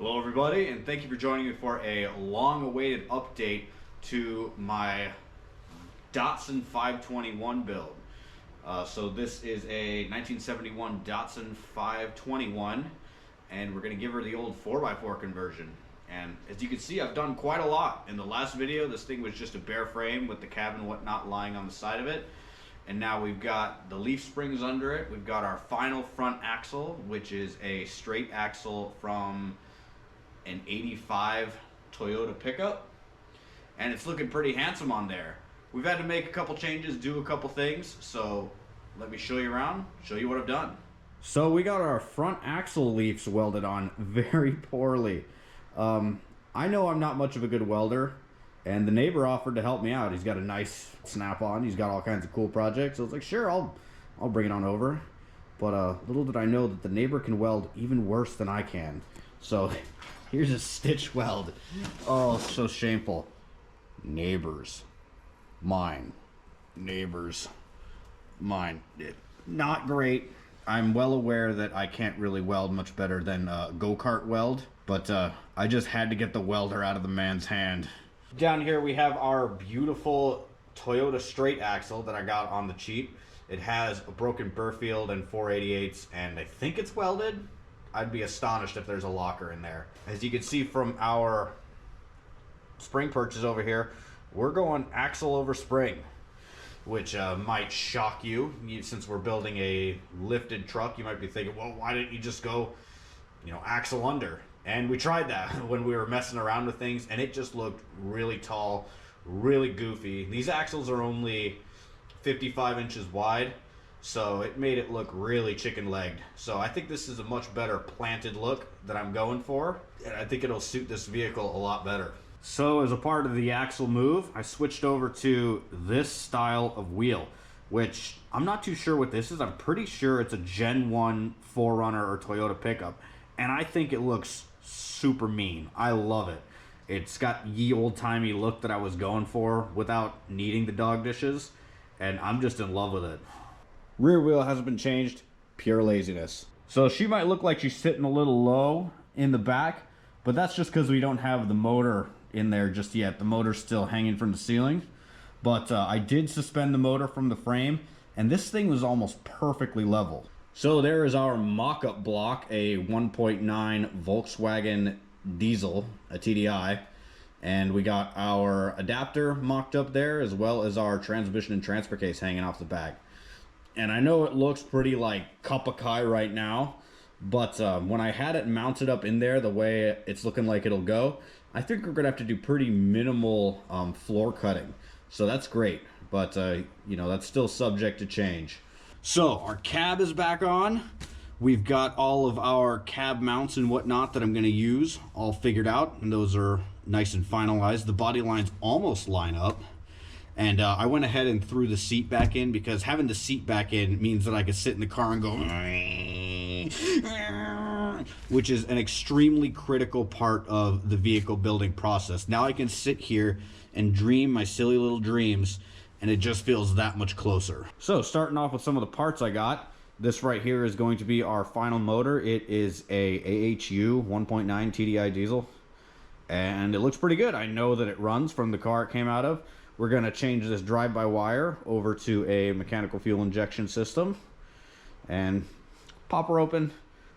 Hello everybody, and thank you for joining me for a long-awaited update to my Datsun 521 build. So this is a 1971 Datsun 521, and we're going to give her the old 4x4 conversion. And as you can see, I've done quite a lot. In the last video, this thing was just a bare frame with the cab and whatnot lying on the side of it. And now we've got the leaf springs under it. We've got our final front axle, which is a straight axle from an 85 Toyota pickup, and it's looking pretty handsome on there. We've had to make a couple changes, do a couple things, so let me show you around, show you what I've done. So we got our front axle leaves welded on very poorly. I know I'm not much of a good welder, and the neighbor offered to help me out. He's got a nice snap-on, he's got all kinds of cool projects, so I was like, sure, I'll bring it on over. But little did I know that the neighbor can weld even worse than I can. So here's a stitch weld. Oh, so shameful. Neighbors. Mine. Neighbors. Mine. Not great. I'm well aware that I can't really weld much better than go-kart weld, but I just had to get the welder out of the man's hand. Down here we have our beautiful Toyota straight axle that I got on the cheap. It has a broken Burfield and 488s, and I think it's welded. I'd be astonished if there's a locker in there. As you can see from our spring purchase over here, we're going axle over spring, which might shock you. Since we're building a lifted truck, you might be thinking, well, why didn't you just go, axle under? And we tried that when we were messing around with things, and it just looked really tall, really goofy. These axles are only 55 inches wide, so it made it look really chicken-legged. So I think this is a much better planted look that I'm going for, and I think it'll suit this vehicle a lot better. So as a part of the axle move, I switched over to this style of wheel, which I'm not too sure what this is. I'm pretty sure it's a Gen 1 4Runner or Toyota pickup, and I think it looks super mean. I love it. It's got ye old-timey look that I was going for without needing the dog dishes, and I'm just in love with it. Rear wheel hasn't been changed, pure laziness. So she might look like she's sitting a little low in the back, but that's just because we don't have the motor in there just yet. The motor's still hanging from the ceiling, but I did suspend the motor from the frame, and this thing was almost perfectly level. So there is our mock-up block, a 1.9 Volkswagen diesel, a TDI, and we got our adapter mocked up there, as well as our transmission and transfer case hanging off the back. And I know it looks pretty like cup of kai right now, but when I had it mounted up in there the way it's looking like it'll go, I think we're gonna have to do pretty minimal floor cutting. So that's great, but that's still subject to change. So our cab is back on. We've got all of our cab mounts and whatnot that I'm gonna use all figured out, and those are nice and finalized. The body lines almost line up. And I went ahead and threw the seat back in, because having the seat back in means that I could sit in the car and go, which is an extremely critical part of the vehicle building process. Now I can sit here and dream my silly little dreams, and it just feels that much closer. So starting off with some of the parts I got, this right here is going to be our final motor. It is a AHU 1.9 TDI diesel, and it looks pretty good. I know that it runs from the car it came out of. We're going to change this drive-by-wire over to a mechanical fuel injection system and pop her open,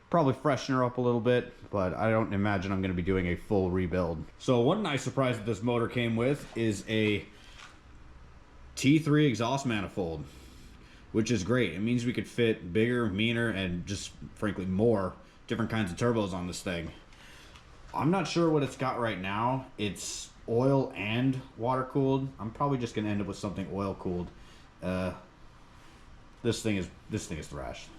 probably freshen her up a little bit, but I don't imagine I'm going to be doing a full rebuild. So one nice surprise that this motor came with is a T3 exhaust manifold, which is great. It means we could fit bigger, meaner, and just frankly more different kinds of turbos on this thing. I'm not sure what it's got right now. It's oil and water cooled. I'm probably just gonna end up with something oil cooled. This thing is thrashed.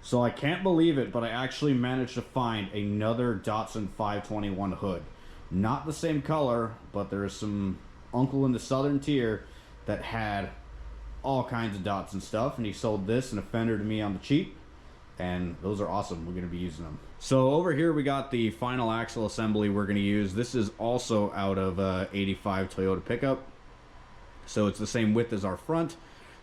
So I can't believe it, but I actually managed to find another Datsun 521 hood. Not the same color, but there is some uncle in the southern tier that had all kinds of Datsun stuff, and he sold this and a fender to me on the cheap, and those are awesome. We're going to be using them. So over here we got the final axle assembly we're going to use. This is also out of 85 Toyota pickup, so it's the same width as our front,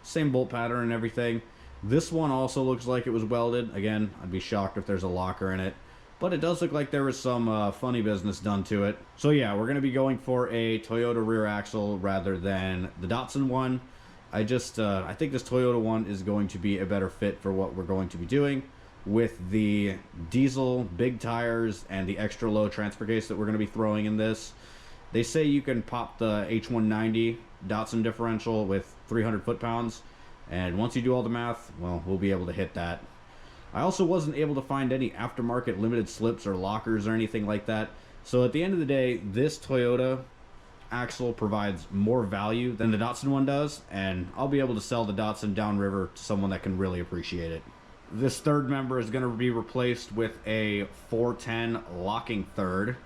same bolt pattern and everything. This one also looks like it was welded. Again, I'd be shocked if there's a locker in it, but it does look like there was some funny business done to it. So yeah, we're going to be going for a Toyota rear axle rather than the Datsun one. I think this Toyota one is going to be a better fit for what we're going to be doing with the diesel, big tires, and the extra low transfer case that we're going to be throwing in this. They say you can pop the H190 Datsun differential with 300 foot-pounds, and once you do all the math, well, we'll be able to hit that. I also wasn't able to find any aftermarket limited slips or lockers or anything like that. So at the end of the day, this Toyota axle provides more value than the Datsun one does, and I'll be able to sell the Datsun downriver to someone that can really appreciate it. This third member is going to be replaced with a 410 locking third,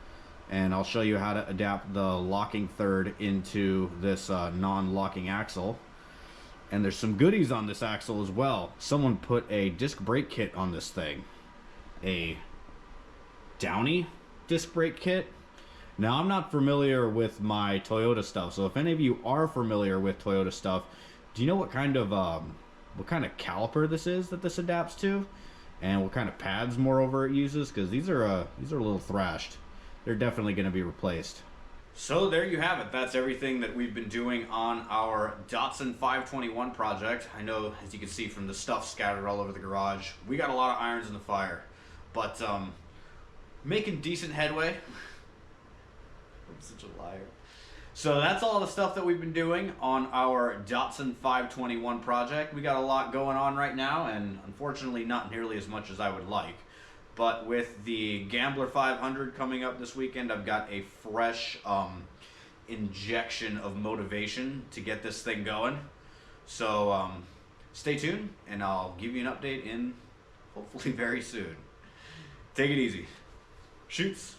and I'll show you how to adapt the locking third into this non-locking axle. And there's some goodies on this axle as well. Someone put a disc brake kit on this thing. A Downey disc brake kit. Now, I'm not familiar with my Toyota stuff, so if any of you are familiar with Toyota stuff, do you know what kind of caliper this is that this adapts to, and what kind of pads, moreover, it uses? Because these are a little thrashed. They're definitely going to be replaced. So there you have it. That's everything that we've been doing on our Datsun 521 project. I know, as you can see from the stuff scattered all over the garage, we got a lot of irons in the fire, but making decent headway. I'm such a liar. So that's all the stuff that we've been doing on our Datsun 521 project. We got a lot going on right now, and unfortunately not nearly as much as I would like. But with the Gambler 500 coming up this weekend, I've got a fresh injection of motivation to get this thing going. So stay tuned, and I'll give you an update in hopefully very soon. Take it easy. Shoots.